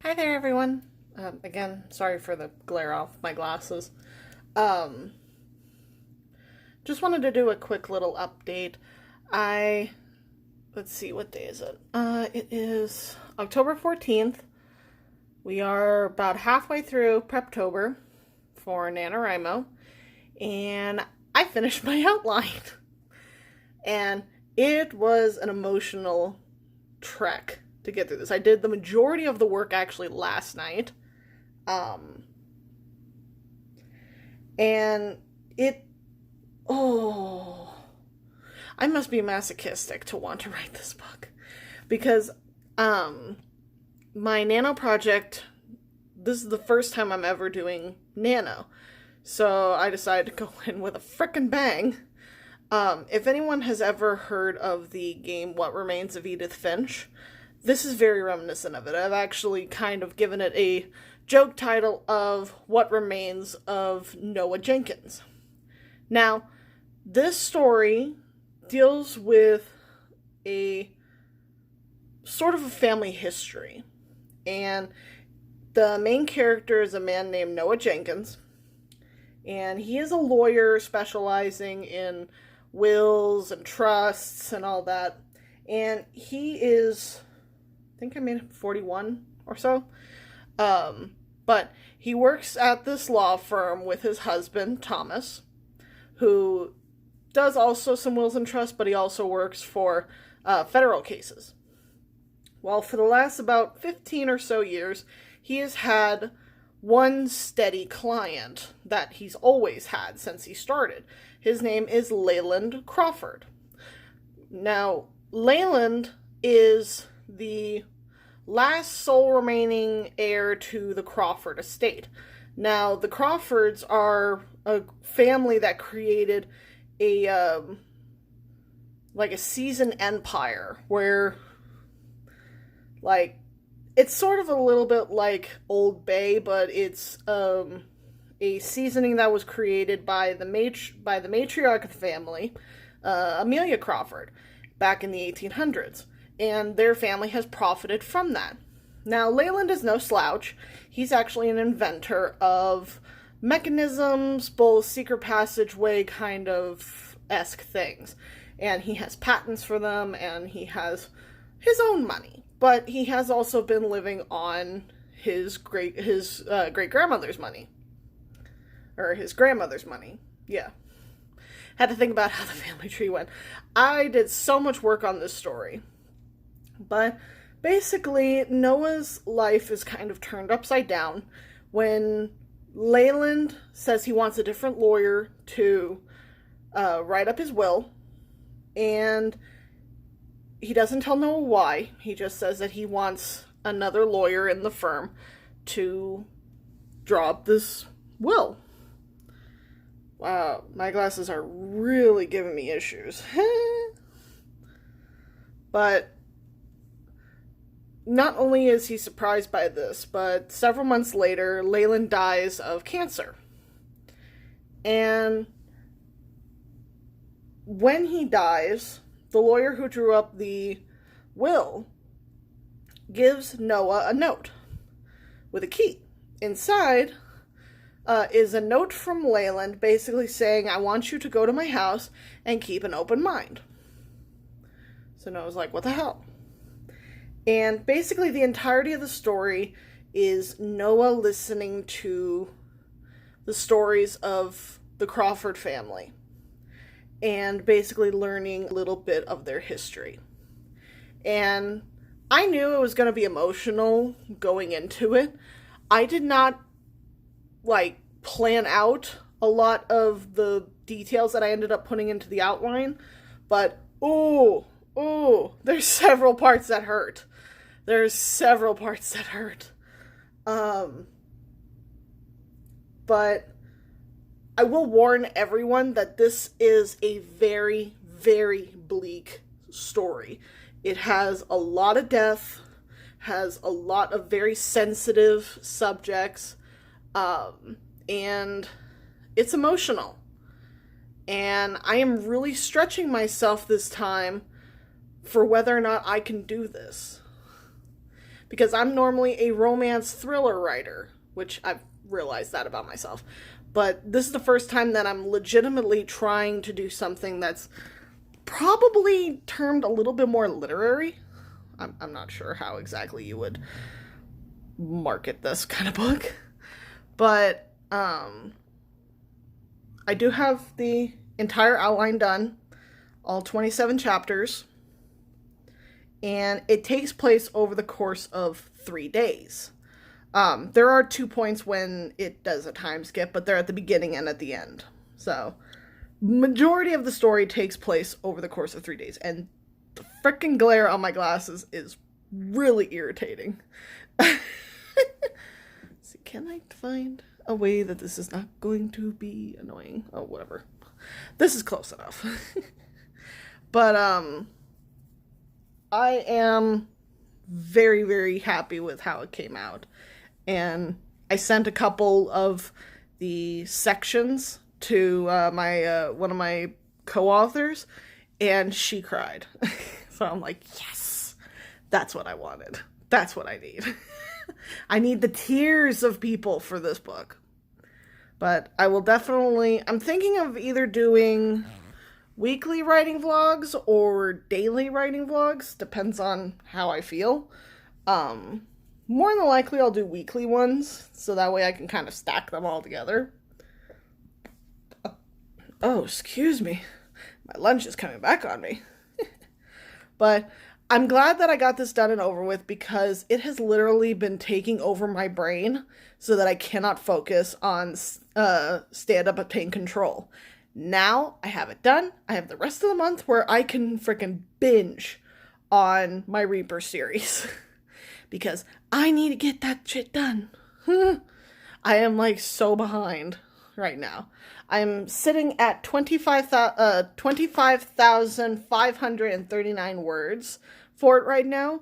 Hi there, everyone. Again, sorry for the glare off my glasses. Um, just wanted to do a quick little update. I, let's see, what day is it? It is October 14th. We are about halfway through Preptober for NaNoWriMo, and I finished my outline. And it was an emotional trek to get through this. I did the majority of the work actually last night. Um, and it, oh, I must be masochistic to want to write this book because, um, my nano project, this is the first time I'm ever doing nano. So I decided to go in with a frickin' bang. If anyone has ever heard of the game What Remains of Edith Finch, this is very reminiscent of it. I've actually kind of given it a joke title of What Remains of Noah Jenkins. Now, this story deals with a sort of a family history. And the main character is a man named Noah Jenkins. And he is a lawyer specializing in wills and trusts and all that. And he is, I think I made 41 or so. But he works at this law firm with his husband, Thomas, who does also some wills and trusts, but he also works for federal cases. Well, for the last about 15 or so years, he has had one steady client that he's always had since he started. His name is Leyland Crawford. Now, Leyland is the last sole remaining heir to the Crawford estate. Now, the Crawfords are a family that created a like a seasoned empire where, like, it's sort of a little bit like Old Bay, but it's a seasoning that was created by the matriarch of the family, Amelia Crawford, back in the 1800s. And their family has profited from that. Now, Leyland is no slouch. He's actually an inventor of mechanisms, both secret passageway kind of esque things. And he has patents for them, and he has his own money. But he has also been living on his great grandmother's money. Or his grandmother's money. Yeah. Had to think about how the family tree went. I did so much work on this story. But basically, Noah's life is kind of turned upside down when Leyland says he wants a different lawyer to write up his will. And he doesn't tell Noah why. He just says that he wants another lawyer in the firm to draw up this will. Wow, my glasses are really giving me issues. But not only is he surprised by this, but several months later, Leyland dies of cancer. And when he dies, the lawyer who drew up the will gives Noah a note with a key. Inside is a note from Leyland basically saying, I want you to go to my house and keep an open mind. So Noah's like, what the hell? And basically the entirety of the story is Noah listening to the stories of the Crawford family and basically learning a little bit of their history. And I knew it was going to be emotional going into it. I did not, plan out a lot of the details that I ended up putting into the outline, but, there's several parts that hurt. But I will warn everyone that this is a very, very bleak story. It has a lot of death, has a lot of very sensitive subjects, and it's emotional. And I am really stretching myself this time for whether or not I can do this. because I'm normally a romance thriller writer, which I've realized that about myself. But this is the first time that I'm legitimately trying to do something that's probably termed a little bit more literary. I'm not sure how exactly you would market this kind of book. But I do have the entire outline done, all 27 chapters, and it takes place over the course of 3 days. There are 2 points when it does a time skip, but they're at the beginning and at the end. So, majority of the story takes place over the course of 3 days, and the frickin' glare on my glasses is really irritating. See, can I find a way that this is not going to be annoying? Oh, whatever. This is close enough. But, I am very, very happy with how it came out. And I sent a couple of the sections to one of my co-authors, and she cried. So I'm like, yes, that's what I wanted. That's what I need. I need the tears of people for this book. But I will definitely, I'm thinking of either doing weekly writing vlogs or daily writing vlogs. Depends on how I feel. More than likely I'll do weekly ones, so that way I can kind of stack them all together. Oh, excuse me. My lunch is coming back on me. But I'm glad that I got this done and over with, because it has literally been taking over my brain so that I cannot focus on stand-up obtain control. Now I have it done. I have the rest of the month where I can freaking binge on my Reaper series. Because I need to get that shit done. I am like so behind right now. I'm sitting at 25,539 words for it right now.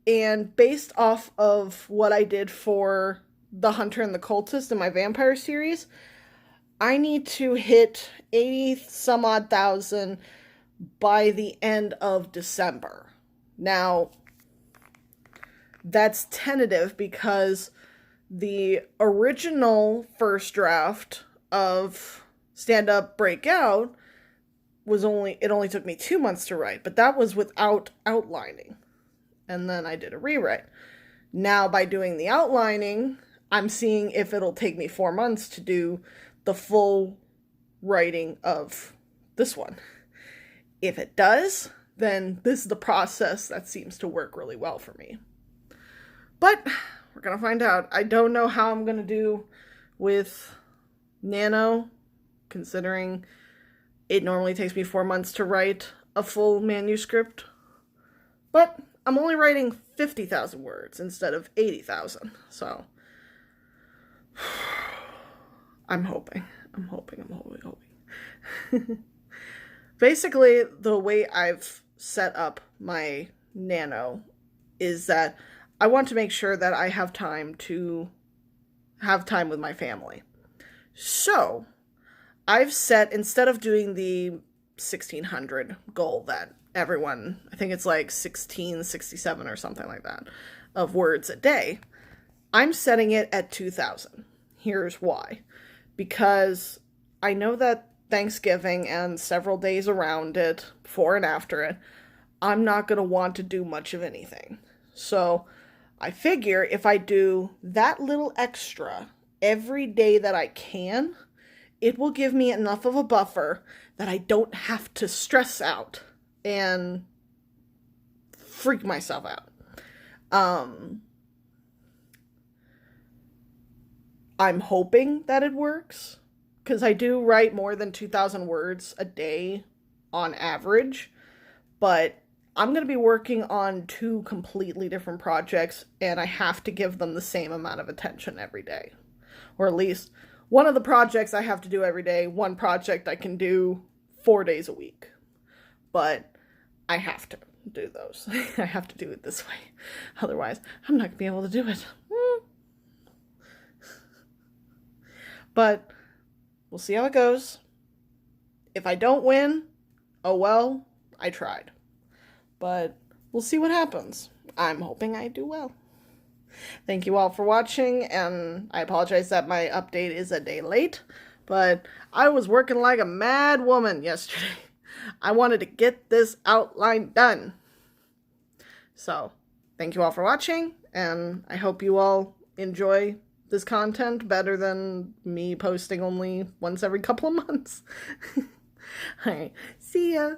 And based off of what I did for The Hunter and the Cultist in my vampire series, I need to hit 80 some odd thousand by the end of December. Now, that's tentative because the original first draft of Stand Up Breakout it only took me 2 months to write, but that was without outlining. And then I did a rewrite. Now, by doing the outlining, I'm seeing if it'll take me 4 months to do the full writing of this one. If it does, then this is the process that seems to work really well for me. But we're going to find out. I don't know how I'm going to do with Nano, considering it normally takes me 4 months to write a full manuscript. But I'm only writing 50,000 words instead of 80,000. So I'm hoping. Basically, the way I've set up my Nano is that I want to make sure that I have time with my family. So, I've set, instead of doing the 1,600 goal that everyone, I think it's like 1,667 or something like that, of words a day, I'm setting it at 2,000. Here's why. Because I know that Thanksgiving and several days around it, before and after it, I'm not going to want to do much of anything. So, I figure if I do that little extra every day that I can, it will give me enough of a buffer that I don't have to stress out and freak myself out. I'm hoping that it works, because I do write more than 2,000 words a day on average, but I'm going to be working on 2 completely different projects, and I have to give them the same amount of attention every day. Or at least one of the projects I have to do every day, one project I can do 4 days a week. But I have to do those. I have to do it this way. Otherwise, I'm not going to be able to do it. But we'll see how it goes. If I don't win, oh well, I tried. But we'll see what happens. I'm hoping I do well. Thank you all for watching, and I apologize that my update is a day late, but I was working like a mad woman yesterday. I wanted to get this outline done. So, thank you all for watching, and I hope you all enjoy this content better than me posting only once every couple of months. Alright, see ya!